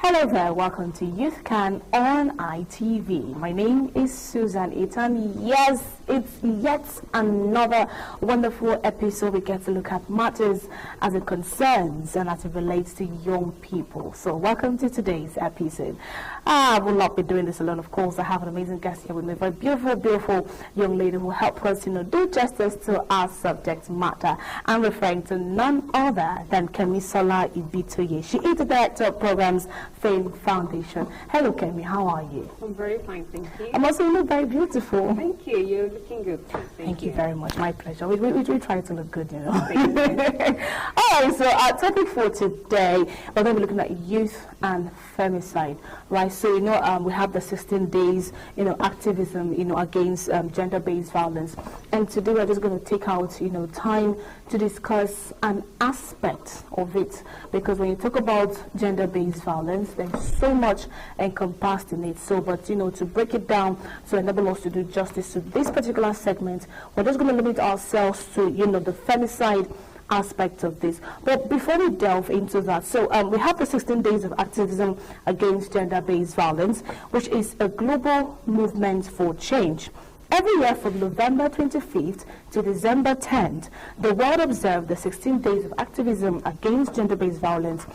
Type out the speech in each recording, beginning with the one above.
Hello there, welcome to YouthCan on ITV. My name is Susan Itan. Yes, it's yet another wonderful episode. We get to look at matters as it concerns and as it relates to young people. So welcome to today's episode. I will not be doing this alone, of course. I have an amazing guest here with me, a very beautiful young lady who helped us, do justice to our subject matter. I'm referring to none other than Kemisola Ibitoye. She is the Director of Programs, Fame Foundation. Hello, Kemi. How are you? I'm very fine, thank you. I'm also look very beautiful. Thank you. You're looking good. Thank you very much. My pleasure. We try to look good, Thank you. All right. So our topic for today, we're going to be looking at youth and femicide, right? So we have the 16 days, activism, against gender-based violence, and today we're just going to take out, time to discuss an aspect of it, because when you talk about gender-based violence, there's so much encompassed in it. So, but to break it down to enable us to do justice to this particular segment, we're just going to limit ourselves to the femicide aspect of this. But before we delve into that, so we have the 16 days of activism against gender-based violence, which is a global movement for change. Every year from November 25th to December 10th, the world observed the 16 days of activism against gender-based violence,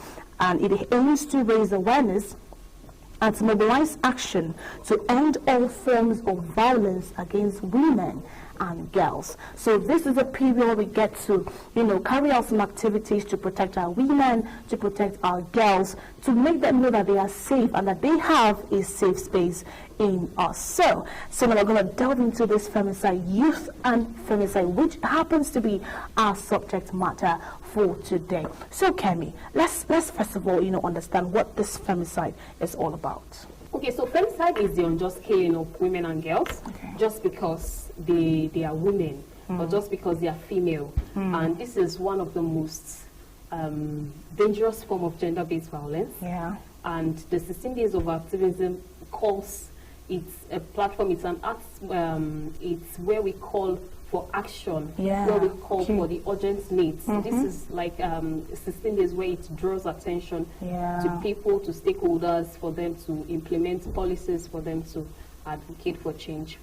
and it aims to raise awareness and to mobilize action to end all forms of violence against women and girls. So this is a period where we get to, carry out some activities to protect our women, to protect our girls, to make them know that they are safe and that they have a safe space in us. So now we're going to delve into this femicide, youth and femicide, which happens to be our subject matter for today. So Kemi, let's first of all, understand what this femicide is all about. Okay, so femicide is the unjust killing of women and girls, just because they are women, or just because they are female. And this is one of the most dangerous form of gender-based violence. Yeah. And the 16 days of activism calls, it's a platform, it's an act, it's where we call for action, where we call for the urgent needs. This is like 16 days where it draws attention to people, to stakeholders, for them to implement policies, for them to advocate for change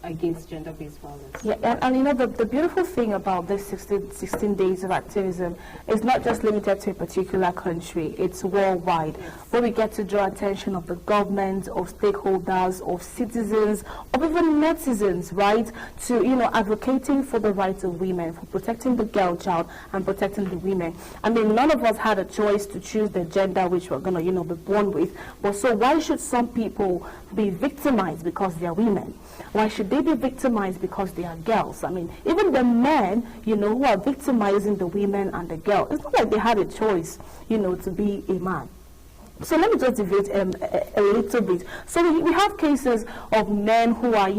against gender-based violence. Yeah, and the beautiful thing about this 16 days of activism is not just limited to a particular country, it's worldwide, where we get to draw attention of the government, of stakeholders, of citizens, of even netizens, right, to, advocating for the rights of women, for protecting the girl child and protecting the women. I mean, none of us had a choice to choose the gender which we're going to, be born with, but so why should some people be victimized because they are women? Why should they be victimized because they are girls? I mean, even the men, who are victimizing the women and the girls, it's not like they had a choice, to be a man. So let me just deviate a little bit. So we have cases of men who are,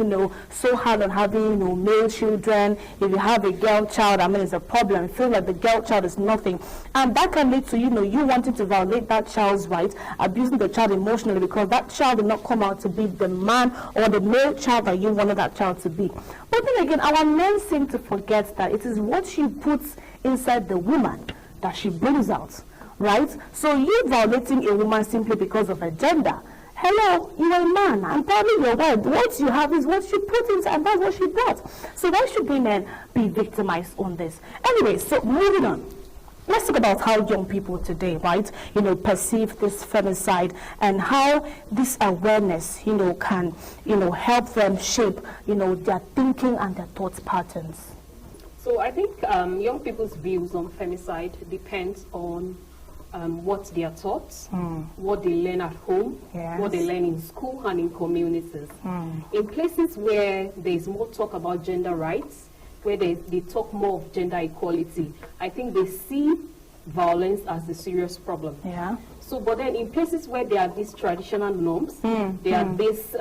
so hard on having, male children. If you have a girl child, I mean, it's a problem. You feel like the girl child is nothing. And that can lead to, you wanting to violate that child's rights, abusing the child emotionally because that child did not come out to be the man or the male child that you wanted that child to be. But then again, our men seem to forget that it is what she puts inside the woman that she brings out. Right? So you violating a woman simply because of her gender. Hello, you are a man. I'm telling your wife, what you have is what she put inside, and that's what she brought. So why should women be victimized on this? Anyway, so moving on. Let's talk about how young people today, right, perceive this femicide and how this awareness, can, help them shape, their thinking and their thought patterns. So I think young people's views on femicide depends on what they are taught, what they learn at home, what they learn in school and in communities. In places where there is more talk about gender rights, where they talk more of gender equality, I think they see violence as a serious problem. Yeah. So, but then in places where there are these traditional norms, there are these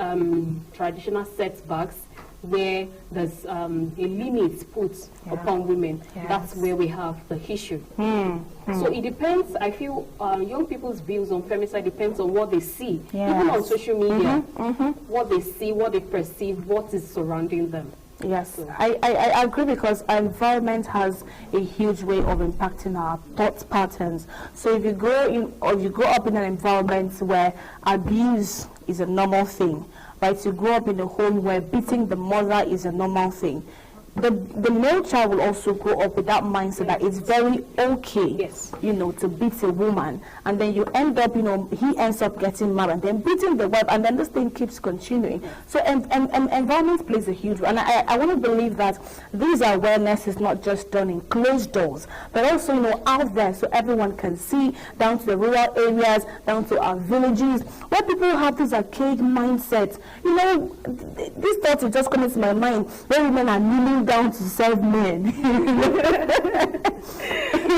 traditional setbacks, where there's a limit put upon women, that's where we have the issue. So it depends, I feel young people's views on femicide depends on what they see, even on social media, what they see, what they perceive, what is surrounding them. Yes, so. I agree, because our environment has a huge way of impacting our thought patterns. So if you grow in, or you grow up in an environment where abuse is a normal thing, right? You grow up in a home where beating the mother is a normal thing. The male child will also grow up with that mindset that it's very okay, you know, to beat a woman, and then you end up, you know, he ends up getting married and then beating the wife, and then this thing keeps continuing. So environment plays a huge role, and I want to believe that this awareness is not just done in closed doors, but also, you know, out there, so everyone can see, down to the rural areas, down to our villages, where people have this archaic mindset. You know, this thought is just coming to my mind, where women are kneeling down to serve men. You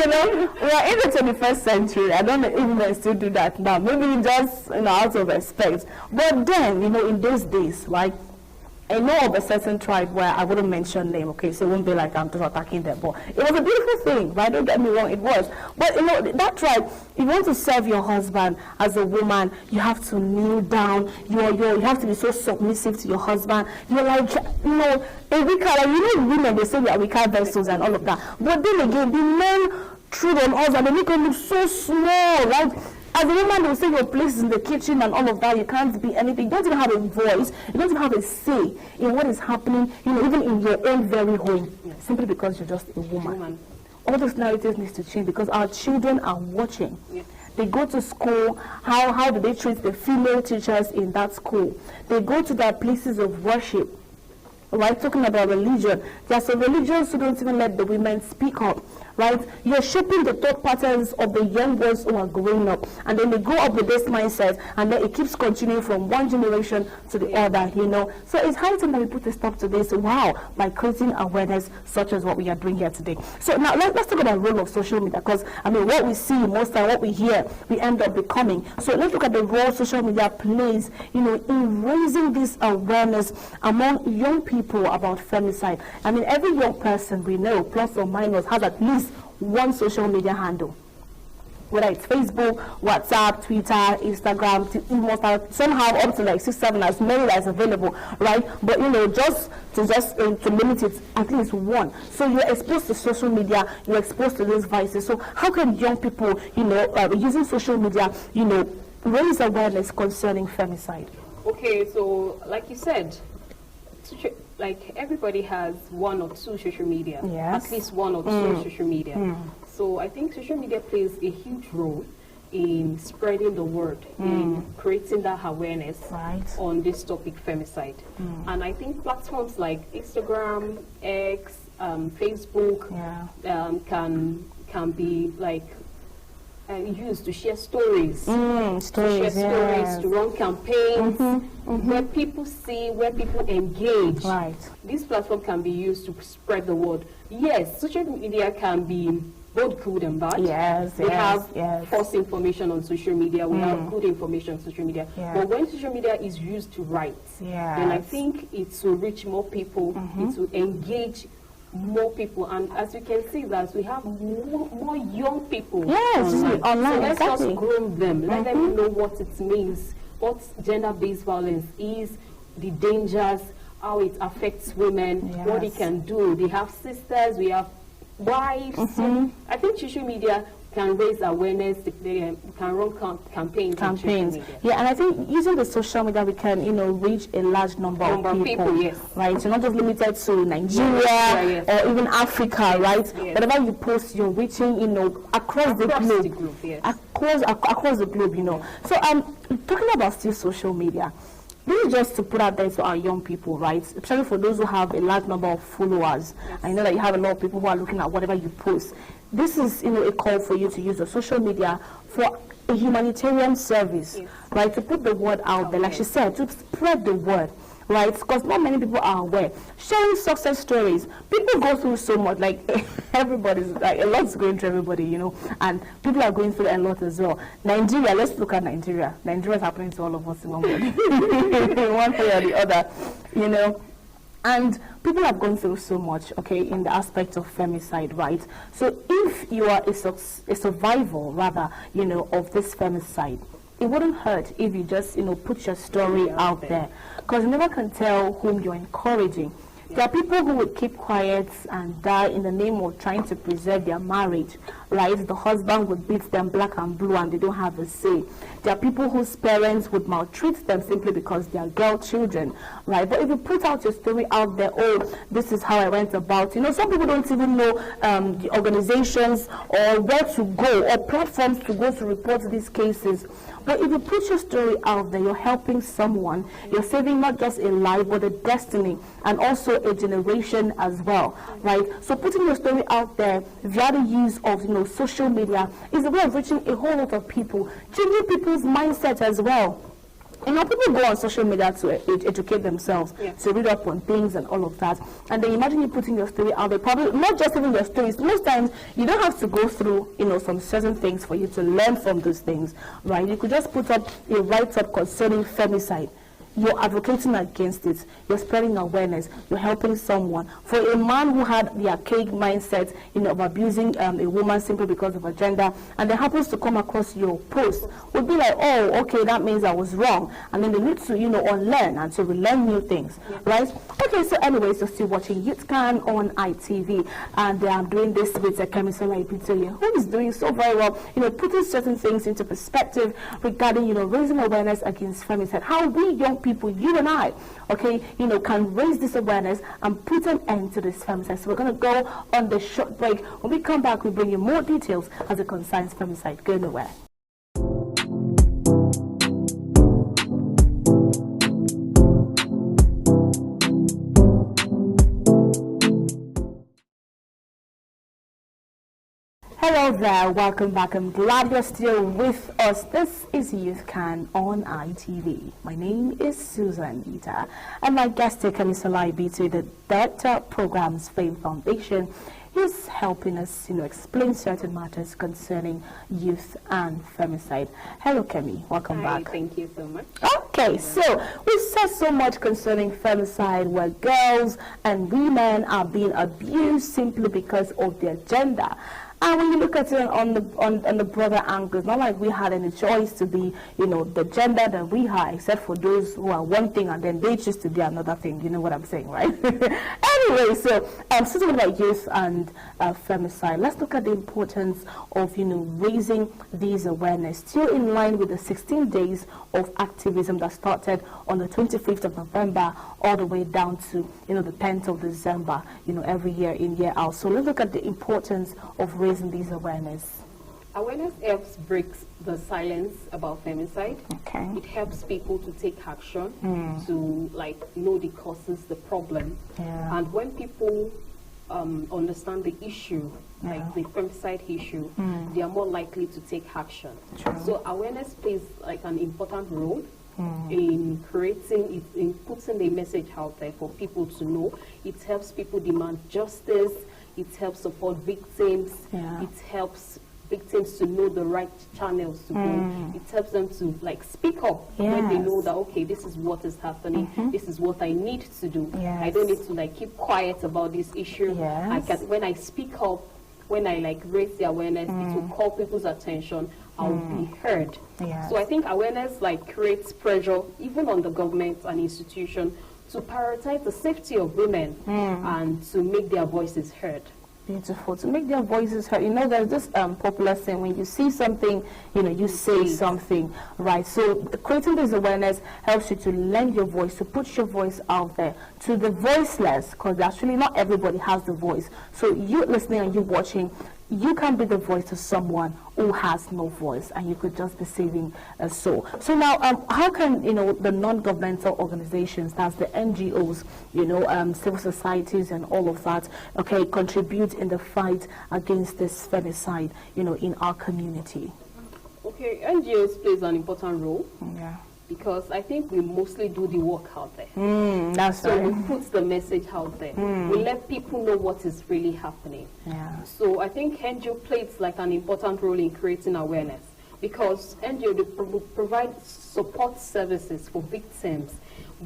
know, we are in the 21st century. I don't know if men still do that now. Maybe just, you know, out of respect. But then, you know, in those days, right, I know of a certain tribe where I wouldn't mention name, okay, so it won't be like I'm just attacking them, but it was a beautiful thing, right? Don't get me wrong, it was. But you know, that tribe, if you want to serve your husband as a woman, you have to kneel down, you have to be so submissive to your husband. You're like, you know, a weaker, like, you know, women, they say we are weaker vessels and all of that. But then again, the men treat on us and they make them look so small, right? As a woman, they will say your place is in the kitchen and all of that. You can't be anything. You don't even have a voice. You don't even have a say in what is happening, you know, even in your own very home, simply because you're just a woman. All those narratives need to change, because our children are watching. They go to school. How do they treat the female teachers in that school? They go to their places of worship. Right, talking about religion, there are some religions who don't even let the women speak up, right? You're shaping the thought patterns of the young boys who are growing up, and then they grow up with this mindset, and then it keeps continuing from one generation to the other, you know. So it's high time that we put a stop to this, by creating awareness such as what we are doing here today. So now let's talk about the role of social media, because, I mean, what we see most time, what we hear, we end up becoming. So let's look at the role social media plays, you know, in raising this awareness among young people about femicide. I mean, every young person we know, plus or minus, has at least one social media handle. Whether it's Facebook, WhatsApp, Twitter, Instagram, somehow up to like 6, 7, as many as available, right? But you know, just to limit it, at least one. So you're exposed to social media, you're exposed to these vices. So how can young people, you know, using social media, you know, raise awareness concerning femicide? Okay, so like you said, like everybody has one or two social media, at least one or two social media. So I think social media plays a huge role in spreading the word, in creating that awareness on this topic, femicide. And I think platforms like Instagram, X, Facebook can be like used to share stories, to run campaigns, where people see, where people engage. Right. This platform can be used to spread the word. Yes, social media can be both good and bad. We have false information on social media. We have good information on social media. But when social media is used to write, then I think it will reach more people. It will engage more people, and as you can see that we have more young people online. So let's just groom them, let them know what it means, what gender-based violence is, the dangers, how it affects women, what it can do. They have sisters, we have wives. So I think social media can raise awareness, they can run campaigns. Yeah, and I think using the social media, we can, you know, reach a large number of people, right? So not just limited to Nigeria or even Africa, right? Whatever you post, you're reaching, you know, across the globe, across the globe, you know. So talking about still social media, this is just to put out there to our young people, right? Especially for those who have a large number of followers. I know that you have a lot of people who are looking at whatever you post. This is, you know, a call for you to use the social media for a humanitarian service, right? To put the word out there, like she said, to spread the word, right? Because not many people are aware. Sharing success stories. People go through so much, like everybody's, like a lot's going through everybody, you know, and people are going through a lot as well. Nigeria, let's look at Nigeria. Nigeria is happening to all of us in one way, one way or the other, you know. And people have gone through so much, okay, in the aspect of femicide, right? So if you are a survivor, rather, you know, of this femicide, it wouldn't hurt if you just, you know, put your story out there. Because you never can tell whom you're encouraging. There are people who would keep quiet and die in the name of trying to preserve their marriage, right? The husband would beat them black and blue and they don't have a say. There are people whose parents would maltreat them simply because they are girl children, right? But if you put out your story out there, oh, this is how I went about, you know, some people don't even know the organizations or where to go or platforms to go to report these cases. But if you put your story out there, you're helping someone. You're saving not just a life, but a destiny, and also a generation as well, right? So putting your story out there via the use of, you know, social media is a way of reaching a whole lot of people, changing people's mindset as well. You know, people go on social media to educate themselves, to read up on things and all of that. And then imagine you putting your story out there, probably not just even your stories. Most times, you don't have to go through, you know, some certain things for you to learn from those things, right? You could just put up a write-up concerning femicide. You're advocating against it. You're spreading awareness. You're helping someone. For a man who had the archaic mindset, you know, of abusing a woman simply because of her gender, and then happens to come across your post, would be like, oh, okay, that means I was wrong. And then they need to, you know, unlearn and to relearn new things, right? Okay, so anyways, you're still watching YouthCan on ITV, and I'm doing this with Kemisola Ipitoye, who is doing so very well, you know, putting certain things into perspective regarding, you know, raising awareness against femicide. How we young people, you and I, okay, you know, can raise this awareness and put an end to this femicide. So we're going to go on the short break. When we come back, we'll bring you more details as it concerns femicide. Go nowhere. Hello there, welcome back. I'm glad you're still with us. This is YouthCan on ITV. My name is Susan Ita, and my guest here, Kemisola Ipitoye, the Director Programs Faith Foundation, is helping us, you know, explain certain matters concerning youth and femicide. Hello, Kemi. Welcome back. Thank you so much. Okay, so we've said so much concerning femicide, where girls and women are being abused simply because of their gender. And when you look at it on the broader angle, it's not like we had any choice to be, you know, the gender that we are, except for those who are one thing and then they choose to be another thing. You know what I'm saying, right? Anyway, so speaking about youth and femicide, let's look at the importance of, you know, raising these awareness, still in line with the 16 days of activism that started on the 25th of November all the way down to, you know, the 10th of December, you know, every year in, year out. So let's look at the importance of raising these awareness. Awareness helps break the silence about femicide. Okay. It helps people to take action, to like know the causes, the problem. Yeah. And when people understand the issue, like the femicide issue, they are more likely to take action. True. So awareness plays like an important role in creating it, in putting the message out there for people to know. It helps people demand justice. It helps support victims. Yeah. It helps victims to know the right channels to go. It helps them to like speak up when they know that, okay, this is what is happening. This is what I need to do. Yes. I don't need to like keep quiet about this issue. Yes. I can, when I speak up, when I like raise the awareness, it will call people's attention. I'll be heard. Yes. So I think awareness like creates pressure even on the government and institution to prioritize the safety of women and to make their voices heard. Beautiful. To make their voices heard. You know, there's this popular saying, when you see something, you know, you say something, right? So creating this awareness helps you to lend your voice, to put your voice out there to the voiceless, because actually not everybody has the voice. So you listening and you watching, you can be the voice to someone who has no voice, and you could just be saving a soul. So now, how can, you know, the non-governmental organizations, that's the NGOs, you know, civil societies and all of that, okay, contribute in the fight against this femicide, you know, in our community? Okay, NGOs plays an important role. Yeah. Because I think we mostly do the work out there. That's so right. we put the message out there. We let people know what is really happening. Yeah. So I think NGO plays like an important role in creating awareness, because NGO provide support services for victims.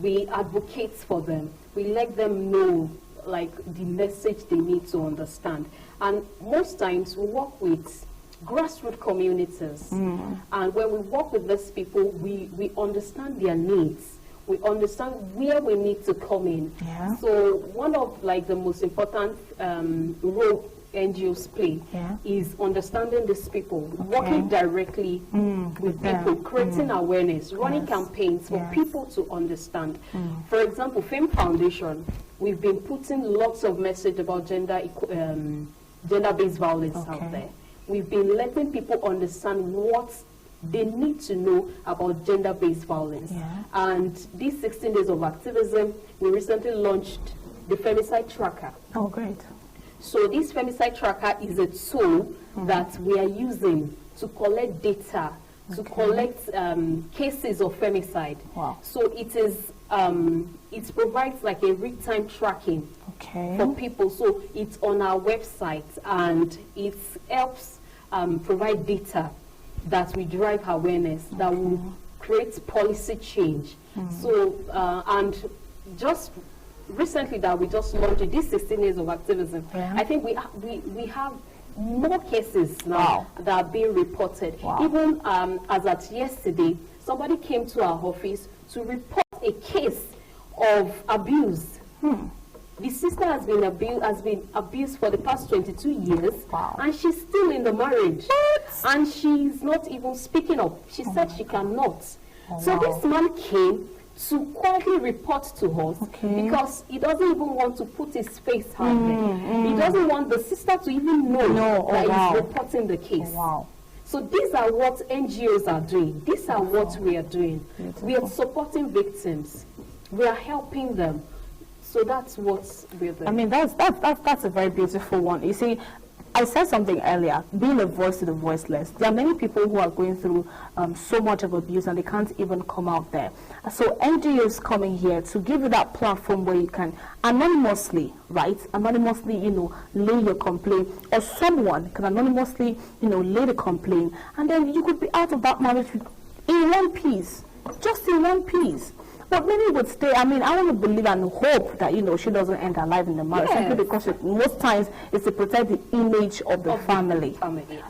We advocate for them. We let them know like the message they need to understand. And most times we work with grassroots communities, and when we work with these people, we understand their needs. we understand where we need to come in. Yeah. So one of like the most important role NGOs play is understanding these people, working directly with people, creating awareness, running campaigns for people to understand. For example, Fame Foundation, we've been putting lots of message about gender-based violence out there. We've been letting people understand what they need to know about gender-based violence. And these 16 days of activism, we recently launched the Femicide Tracker. Oh, great. So this Femicide Tracker is a tool that we are using to collect data, to collect cases of femicide. Wow. So it is, it provides like a real-time tracking for people. So it's on our website, and it helps provide data that will drive awareness, that will create policy change. So, and just recently that we just launched this 16 days of activism, I think we have more cases now that are being reported. Even as at yesterday, somebody came to our office to report a case of abuse. The sister has been abused for the past 22 years, and she's still in the marriage. And she's not even speaking up. She said she cannot. So this man came to quietly report to us because he doesn't even want to put his face out there. He doesn't want the sister to even know that he's reporting the case. So these are what NGOs are doing. These are what we are doing. We are supporting victims. We are helping them. So that's what we're doing. I mean, that's a very beautiful one. You see, I said something earlier, being a voice to the voiceless. There are many people who are going through so much of abuse and they can't even come out there. So NGOs coming here to give you that platform where you can anonymously, anonymously, lay your complaint, or someone can anonymously, lay the complaint, and then you could be out of that marriage in one piece, just in one piece. But many would stay. I mean, I want to believe and hope that, she doesn't end her life in the marriage. Simply because most times it's to protect the image of the family.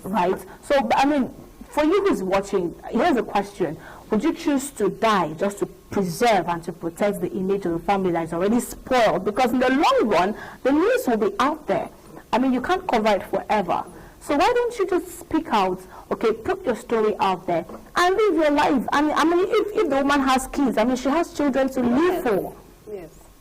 Right? So, I mean, for you who's watching, here's a question. Would you choose to die just to preserve and to protect the image of the family that is already spoiled? Because in the long run, the news will be out there. I mean, you can't cover it forever. So why don't you just speak out, put your story out there and live your life. I mean, if the woman has kids, I mean, she has children to live for.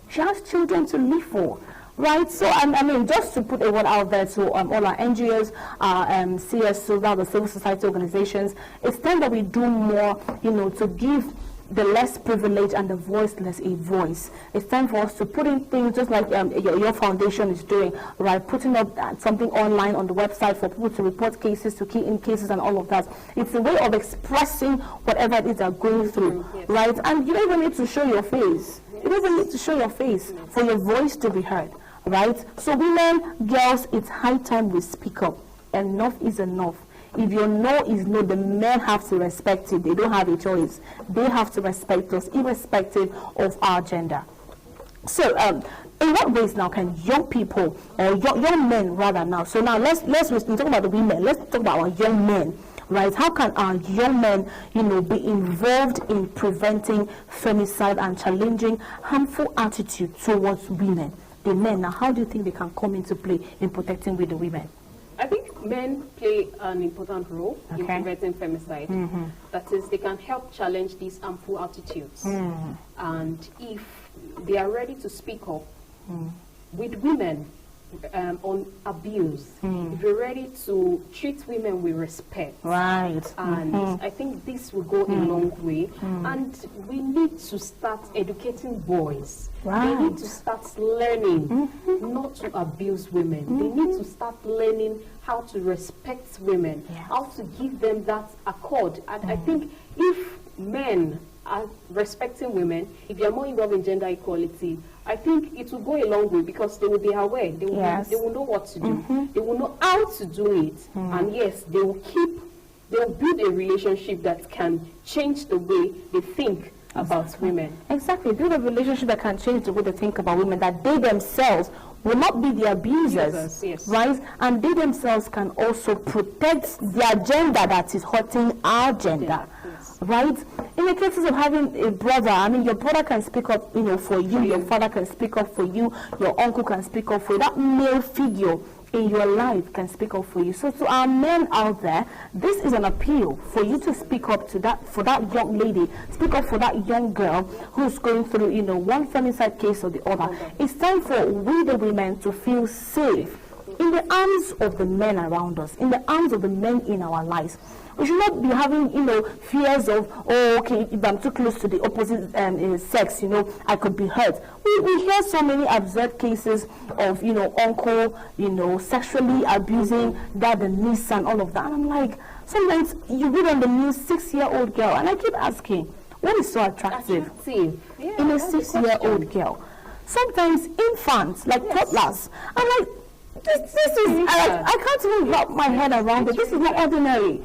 She has children to live for, right? So, I mean, just to put a word out there to all our NGOs, CSOs, the civil society organizations, it's time that we do more, to give the less privileged and the voiceless a voice. It's time for us to put in things just like your foundation is doing, right? Putting up something online on the website for people to report cases, to key in cases and all of that. It's a way of expressing whatever it is they're going through, right? And you don't even need to show your face. You don't even need to show your face for your voice to be heard, right? So women, girls, it's high time we speak up. Enough is enough. If your no is no, the men have to respect it. They don't have a choice. They have to respect us, irrespective of our gender. So, in what ways now can young people, or young men rather now, so now let's talk about the women, let's talk about our young men, right? How can our young men, be involved in preventing femicide and challenging harmful attitude towards women? The men, now, how do you think they can come into play in protecting with the women? I think men play an important role in preventing femicide. That is, they can help challenge these harmful attitudes. And if they are ready to speak up with women on abuse, if you're ready to treat women with respect, and I think this will go a long way. And we need to start educating boys. They need to start learning not to abuse women. They need to start learning how to respect women, how to give them that accord. And I think if men are respecting women, if they are more involved in gender equality, I think it will go a long way because they will be aware. They will know what to do. They will know how to do it. And yes, they will build a relationship that can change the way they think about women. Exactly. Build a relationship that can change the way they think about women, that they themselves will not be the abusers, right? And they themselves can also protect their gender that is hurting our gender. right? In the cases of having a brother, I mean, your brother can speak up, for you, your father can speak up for you, your uncle can speak up for you. That male figure in your life can speak up for you. So to our men out there, this is an appeal for you to speak up to that, for that young lady, speak up for that young girl who's going through, one femicide case or the other. It's time for we the women to feel safe in the arms of the men around us, in the arms of the men in our lives. We should not be having, fears of, okay, if I'm too close to the opposite sex, I could be hurt. We hear so many absurd cases of, uncle, sexually abusing dad and niece and all of that. And I'm like, sometimes you read on the news, 6-year-old girl, and I keep asking, what is so attractive in a 6-year-old girl? Sometimes infants, like toddlers. I'm like, this is, I can't even wrap my head around it. This is not ordinary.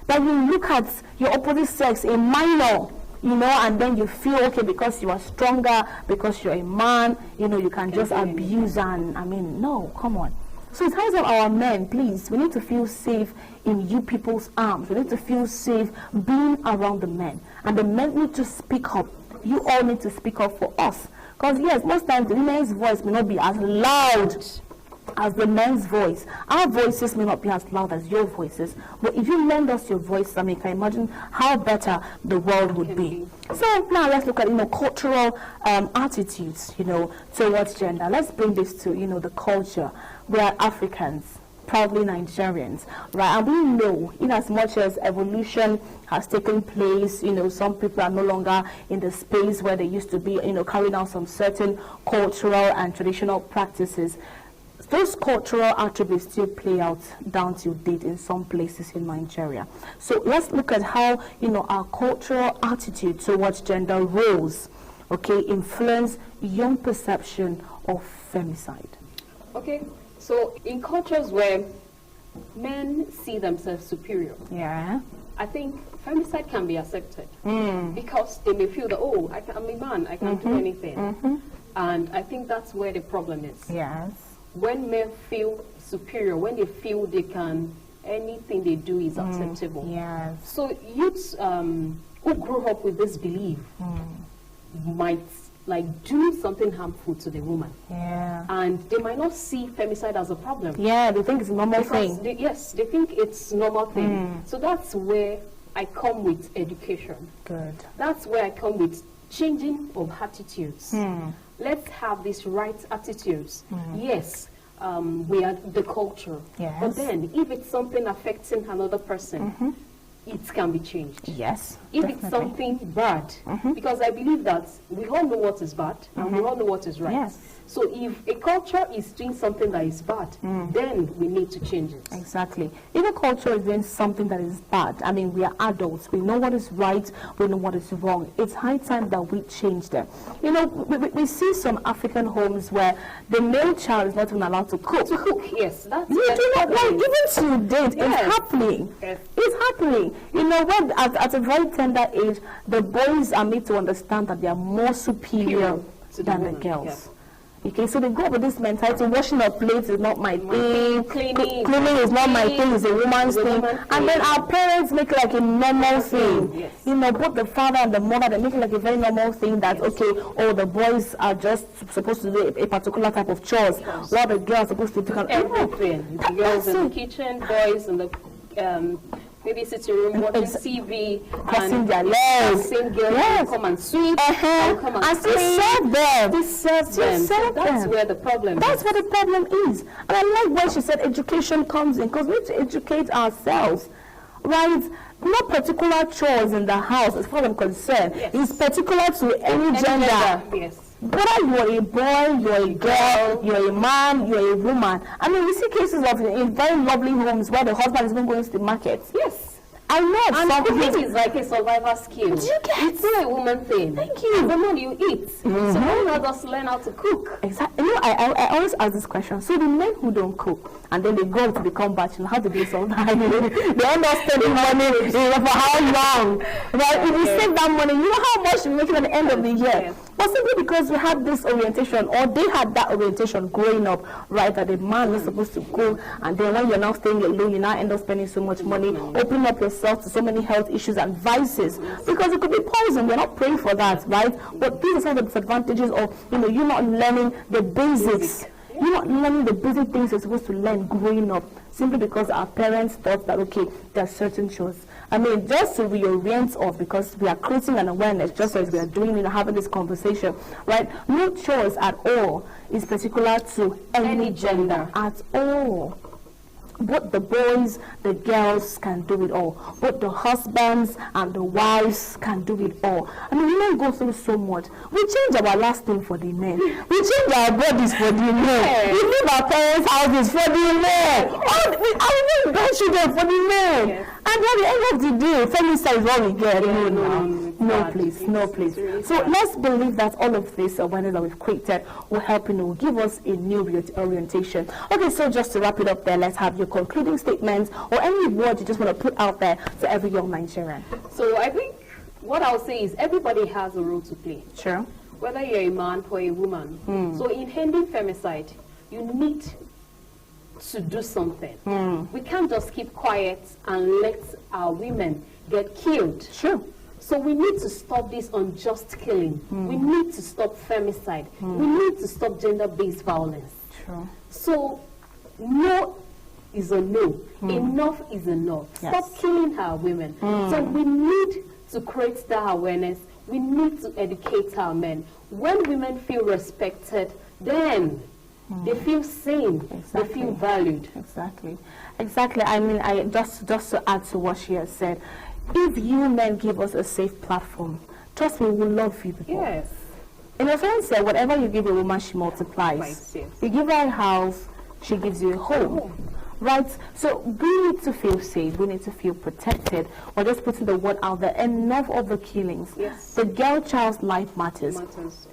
That you look at your opposite sex, a minor, and then you feel, okay, because you are stronger, because you're a man, you can just abuse, and, no, come on. So in terms of our men, please, we need to feel safe in you people's arms. We need to feel safe being around the men. And the men need to speak up. You all need to speak up for us. Because, yes, most times the women's voice may not be as loud as the men's voice. Our voices may not be as loud as your voices, but if you lend us your voice, you can imagine how better the world would be. So now let's look at cultural attitudes towards gender. Let's bring this to the culture. We are Africans, proudly Nigerians, right? And we know, in as much as evolution has taken place, some people are no longer in the space where they used to be, carrying out some certain cultural and traditional practices. Those cultural attributes still play out down to date in some places in Nigeria. So let's look at how, our cultural attitude towards gender roles, influence young perception of femicide. Okay, so in cultures where men see themselves superior, I think femicide can be accepted because they may feel that, I'm a man, I can't do anything. And I think that's where the problem is. Yes. When men feel superior, when they feel they can, anything they do is acceptable. Yes. So youths who grew up with this belief might do something harmful to the woman. Yeah. And they might not see femicide as a problem. Yeah, they think it's a normal thing. They think it's a normal thing. So that's where I come with education. Good. That's where I come with changing of attitudes. Let's have these right attitudes. Yes, we are the culture. Yes. But then, if it's something affecting another person, it can be changed. Yes. If definitely. it's something bad, because I believe that we all know what is bad and we all know what is right. Yes. So if a culture is doing something that is bad, then we need to change it. Exactly. If a culture is doing something that is bad, we are adults. We know what is right. We know what is wrong. It's high time that we change them. We see some African homes where the male child is not even allowed to cook. Yes. That's even to date, it's happening. Yes. It's happening. When at a very tender age, the boys are made to understand that they are more superior than the girls. Yeah. Okay, so they go up with this mentality, washing up plates is not my thing, cleaning is not my thing, it's a woman's thing. And then our parents make it like a normal thing. Yes. Both the father and the mother, they make it like a very normal thing that, the boys are just supposed to do a particular type of chores, while the girls are supposed to do everything. The girls in the kitchen, boys in the maybe sitting room watching TV, crossing their legs. Girls come and sweep, come and serve them. That's where the problem is. That's where the problem is. And I like when she said education comes in, because we need to educate ourselves, right? No particular chores in the house, as far as I'm concerned, is particular to any gender. Yes. Whether you're a boy, you're a girl, you're a man, you're a woman. We see cases of in very lovely homes where the husband is even going to the market. Yes. I know. And cooking is like a survival skill. Do you get It's not a woman thing. Thank you. The more you eat. So why not just learn how to cook? Exactly. I always ask this question. So the men who don't cook, and then they go to become bachelor, how do they solve that? They end up spending money for how long? Right? If you save that money, you know how much you make at the end of the year. But But simply because we had this orientation, or they had that orientation growing up, right, that the man is supposed to go, and then when you're now staying alone, you now end up spending so much money, opening up yourself to so many health issues and vices, because it could be poison. We're not praying for that, right? But these are some of the disadvantages of, you not learning the basics. You're not learning the basic things you're supposed to learn growing up, simply because our parents thought that, okay, there are certain chores. I mean, just to reorient us, because we are creating an awareness, just as we are doing, having this conversation, right? No chores at all is particular to any gender at all. Both the boys, the girls can do it all. Both the husbands and the wives can do it all. I mean, women go through so much. We change our last name for the men. We change our bodies for the men. We leave our parents' houses for the men. Our grandchildren for the men. Yes. And at the end of the day, femicide is what we get. No, please. So let's believe that all of this awareness that we've created will help, will give us a new orientation. Okay, so just to wrap it up there, let's have your concluding statements or any words you just want to put out there to every young Nigerian. So I think what I'll say is everybody has a role to play. Sure. Whether you're a man or a woman. So in ending femicide, you need to do something. We can't just keep quiet and let our women get killed. Sure. So we need to stop this unjust killing. We need to stop femicide. We need to stop gender-based violence. Sure. So no is a no. Enough is enough. Yes. Stop killing our women. So we need to create that awareness. We need to educate our men. When women feel respected, then they feel seen. Exactly. They feel valued. Exactly. I mean, just to add to what she has said, if you men give us a safe platform, trust me, we will love you people. Yes. In a sense, whatever you give a woman, she multiplies. Yes. You give her a house, she gives you a home. Right? So we need to feel safe. We need to feel protected. We're just putting the word out there. Enough of the killings. Yes. The girl child's life matters.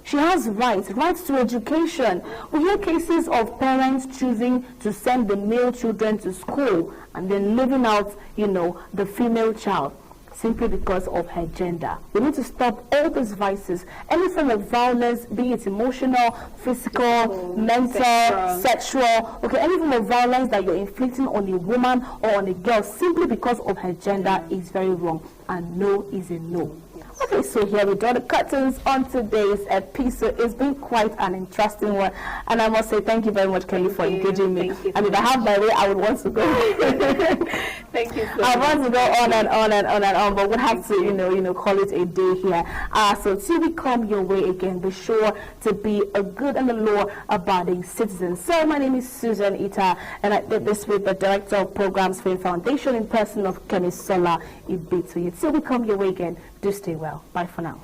She has rights to education. We hear cases of parents choosing to send the male children to school and then leaving out, the female child, simply because of her gender. We need to stop all these vices. Any form of violence, be it emotional, physical, mental, sexual, okay, any form of violence that you're inflicting on a woman or on a girl simply because of her gender is very wrong. And no is a no. Okay, so here we draw the curtains on today's episode. It's been quite an interesting one. And I must say thank you very much, Kelly, for engaging me. And if I have my way, I would want to go. Thank you so much. I want to go on and on and on and on, but we'll have to, call it a day here. So till we come your way again, be sure to be a good and a law-abiding citizen. So my name is Susan Ita, and I did this with the Director of Programs for Foundation in person of Kemisola Ibitoye. Till we come your way again, do stay well. Bye for now.